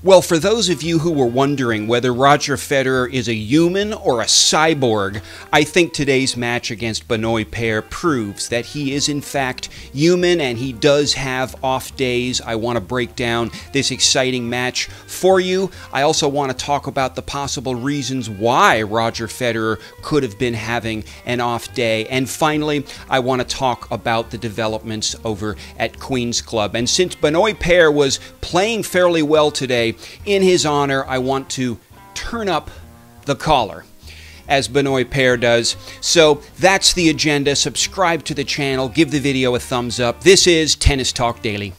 Well, for those of you who were wondering whether Roger Federer is a human or a cyborg, I think today's match against Benoit Paire proves that he is in fact human and he does have off days. I want to break down this exciting match for you. I also want to talk about the possible reasons why Roger Federer could have been having an off day. And finally, I want to talk about the developments over at Queen's Club. And since Benoit Paire was playing fairly well today, in his honor, I want to turn up the collar, as Benoit Paire does. So that's the agenda. Subscribe to the channel, give the video a thumbs up. This is Tennis Talk Daily.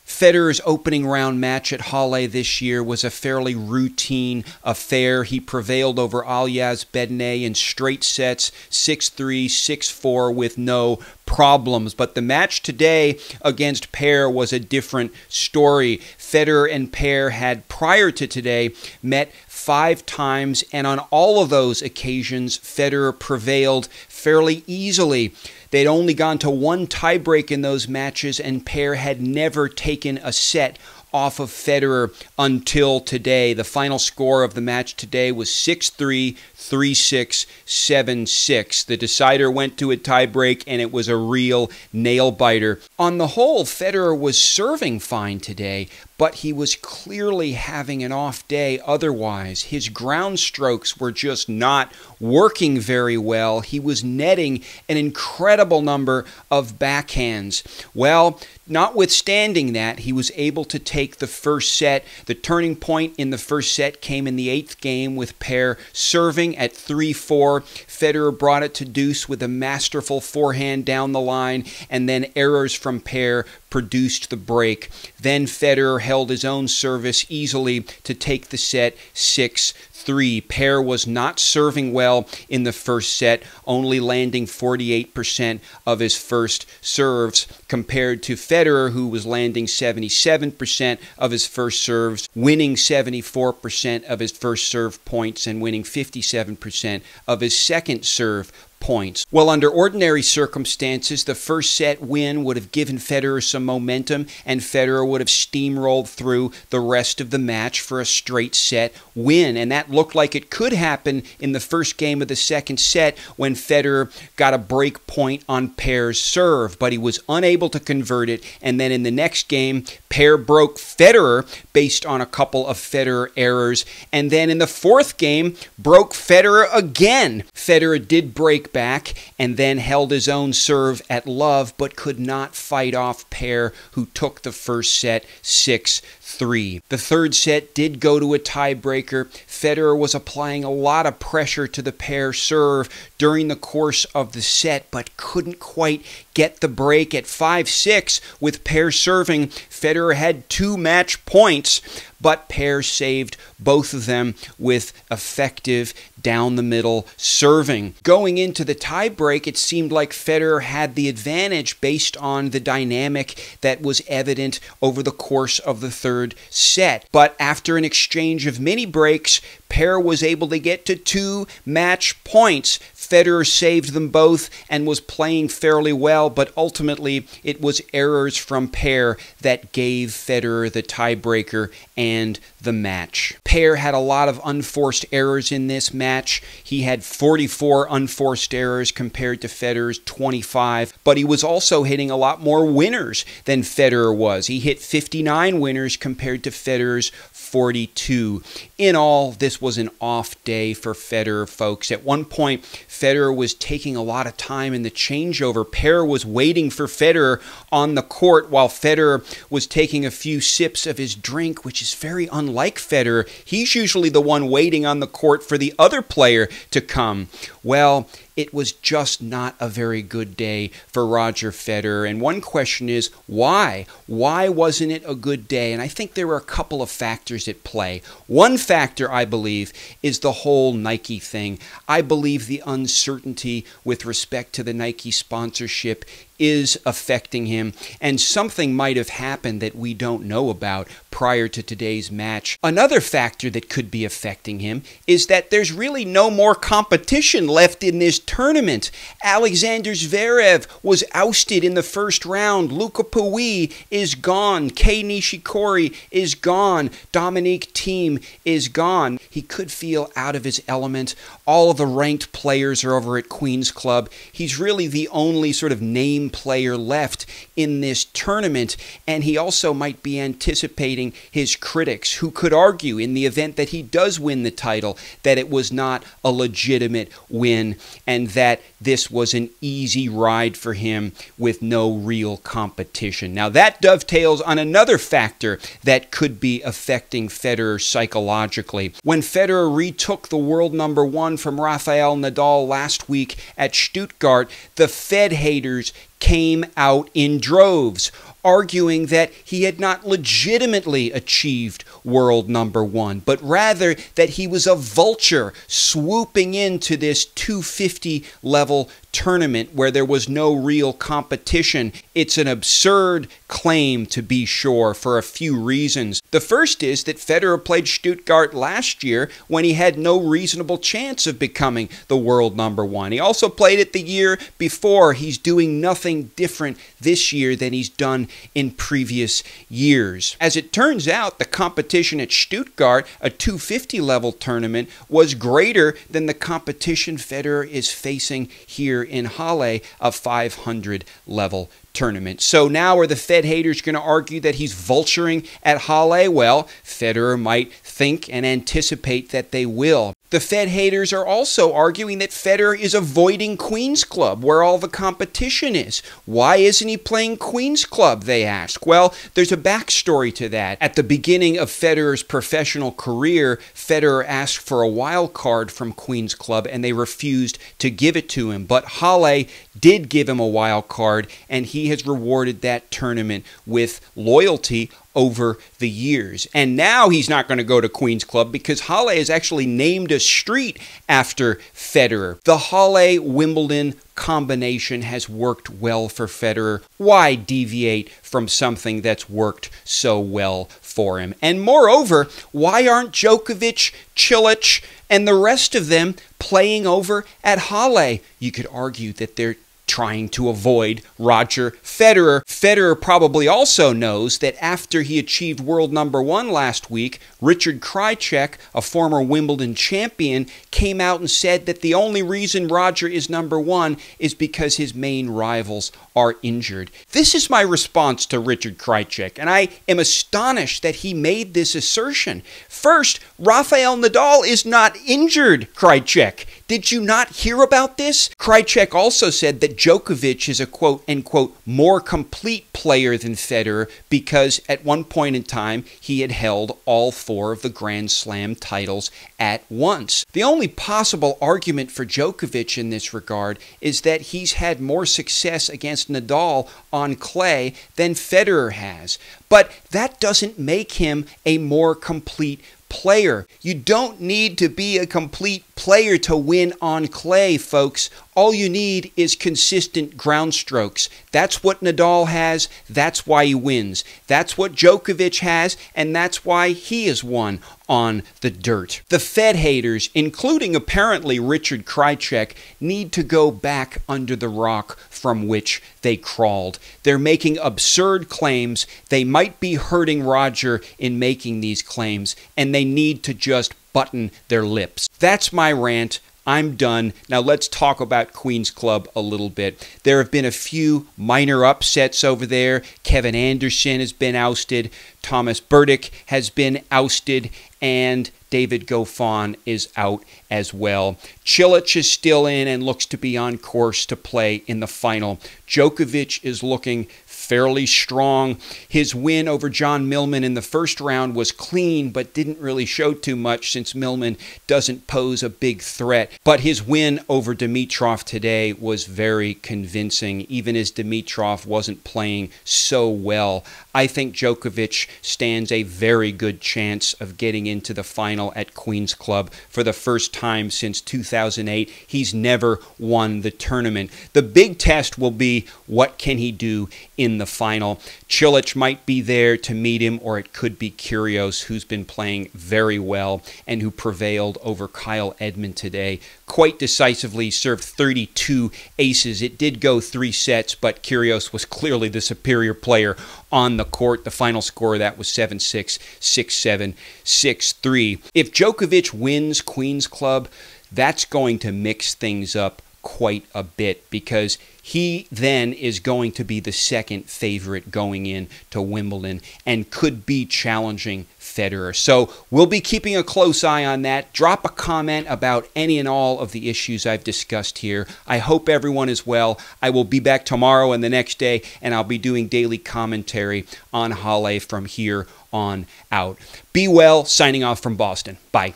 Federer's opening round match at Halle this year was a fairly routine affair. He prevailed over Alias Bedene in straight sets, 6-3, 6-4 with no problems. But the match today against Paire was a different story. Federer and Paire had, prior to today, met 5 times, and on all of those occasions, Federer prevailed fairly easily. They'd only gone to 1 tiebreak in those matches, and Paire had never taken a set off of Federer until today. The final score of the match today was 6-3, 3-6, 7-6. The decider went to a tiebreak, and it was a real nail-biter. On the whole, Federer was serving fine today, but he was clearly having an off day otherwise. His ground strokes were just not working very well. He was netting an incredible number of backhands. Well, notwithstanding that, he was able to take the first set. The turning point in the first set came in the 8th game with Paire serving at 3-4. Federer brought it to deuce with a masterful forehand down the line, and then errors from Paire produced the break. Then Federer held his own service easily to take the set 6-3. Paire was not serving well in the first set, only landing 48% of his first serves, compared to Federer, who was landing 77% of his first serves, winning 74% of his first serve points, and winning 57% of his second serve points. Well, under ordinary circumstances, the first set win would have given Federer some momentum, and Federer would have steamrolled through the rest of the match for a straight set win. And that looked like it could happen in the first game of the second set when Federer got a break point on Paire's serve, but he was unable to convert it. And then in the next game, Paire broke Federer based on a couple of Federer errors. And then in the 4th game, broke Federer again. Federer did break back and then held his own serve at love, but could not fight off Paire, who took the first set 6-3. The third set did go to a tiebreaker. Federer was applying a lot of pressure to the Paire serve during the course of the set, but couldn't quite get the break. At 5-6 with Paire serving, Federer had 2 match points, but Paire saved both of them with effective down-the-middle serving. Going into the tiebreak, it seemed like Federer had the advantage based on the dynamic that was evident over the course of the third set. But after an exchange of mini breaks, Paire was able to get to 2 match points. Federer saved them both and was playing fairly well, but ultimately it was errors from Paire that gave Federer the tiebreaker and the match. Paire had a lot of unforced errors in this match. He had 44 unforced errors compared to Federer's 25, but he was also hitting a lot more winners than Federer was. He hit 59 winners compared to Federer's 42. In all, this was an off day for Federer, folks. At one point, Federer was taking a lot of time in the changeover. Paire was waiting for Federer on the court while Federer was taking a few sips of his drink, which is very unlike Federer. He's usually the one waiting on the court for the other player to come. Well, it was just not a very good day for Roger Federer. And one question is, why? Why wasn't it a good day? And I think there were a couple of factors at play. One factor, I believe, is the whole Nike thing. I believe the uncertainty with respect to the Nike sponsorship is affecting him, and something might have happened that we don't know about prior to today's match. Another factor that could be affecting him is that there's really no more competition left in this tournament. Alexander Zverev was ousted in the first round. Luca Pouille is gone. Kei Nishikori is gone. Dominique Thiem is gone. He could feel out of his element. All of the ranked players are over at Queen's Club. He's really the only sort of name player left in this tournament, and he also might be anticipating his critics, who could argue in the event that he does win the title that it was not a legitimate win and that this was an easy ride for him with no real competition. Now that dovetails on another factor that could be affecting Federer psychologically. When Federer retook the world #1 from Rafael Nadal last week at Stuttgart, the Fed haters came out in droves, arguing that he had not legitimately achieved world #1, but rather that he was a vulture swooping into this 250 level tournament where there was no real competition. It's an absurd claim, to be sure, for a few reasons. The first is that Federer played Stuttgart last year when he had no reasonable chance of becoming the world #1. He also played it the year before. He's doing nothing different this year than he's done in previous years. As it turns out, the competition at Stuttgart, a 250 level tournament, was greater than the competition Federer is facing here in Halle, a 500 level tournament. So now are the Fed haters going to argue that he's vulturing at Halle? Well, Federer might think and anticipate that they will. The Fed haters are also arguing that Federer is avoiding Queen's Club, where all the competition is. Why isn't he playing Queen's Club, they ask? Well, there's a backstory to that. At the beginning of Federer's professional career, Federer asked for a wild card from Queen's Club, and they refused to give it to him. But Halle did give him a wild card, and he has rewarded that tournament with loyalty over the years. And now he's not going to go to Queen's Club because Halle has actually named a street after Federer. The Halle-Wimbledon combination has worked well for Federer. Why deviate from something that's worked so well for him? And moreover, why aren't Djokovic, Cilic, and the rest of them playing over at Halle? You could argue that they're trying to avoid Roger Federer. Federer probably also knows that after he achieved world #1 last week, Richard Krajicek, a former Wimbledon champion, came out and said that the only reason Roger is #1 is because his main rivals are injured. This is my response to Richard Krajicek, and I am astonished that he made this assertion. First, Rafael Nadal is not injured, Krajicek. Did you not hear about this? Krajicek also said that Djokovic is a quote-unquote more complete player than Federer because at one point in time he had held all 4 of the Grand Slam titles at once. The only possible argument for Djokovic in this regard is that he's had more success against Nadal on clay than Federer has. But that doesn't make him a more complete player. You don't need to be a complete player to win on clay, folks. All you need is consistent ground strokes. That's what Nadal has. That's why he wins. That's what Djokovic has, and that's why he has won on the dirt. The Fed haters, including apparently Richard Krajicek, need to go back under the rock from which they crawled. They're making absurd claims. They might be hurting Roger in making these claims, and they need to just button their lips. That's my rant. I'm done. Now let's talk about Queen's Club a little bit. There have been a few minor upsets over there. Kevin Anderson has been ousted. Thomas Berdych has been ousted. And David Goffin is out as well. Cilic is still in and looks to be on course to play in the final. Djokovic is looking fairly strong. His win over John Millman in the first round was clean, but didn't really show too much since Millman doesn't pose a big threat. But his win over Dimitrov today was very convincing, even as Dimitrov wasn't playing so well. I think Djokovic stands a very good chance of getting into the final at Queen's Club for the first time since 2008. He's never won the tournament. The big test will be, what can he do in the final? Cilic might be there to meet him, or it could be Kyrgios, who's been playing very well and who prevailed over Kyle Edmund today. Quite decisively, served 32 aces. It did go 3 sets, but Kyrgios was clearly the superior player on the court. The final score of that was 7-6, 6-7, 6-3. If Djokovic wins Queen's Club, that's going to mix things up quite a bit, because he then is going to be the second favorite going in to Wimbledon and could be challenging Federer. So we'll be keeping a close eye on that. Drop a comment about any and all of the issues I've discussed here. I hope everyone is well. I will be back tomorrow and the next day, and I'll be doing daily commentary on Halle from here on out. Be well. Signing off from Boston. Bye.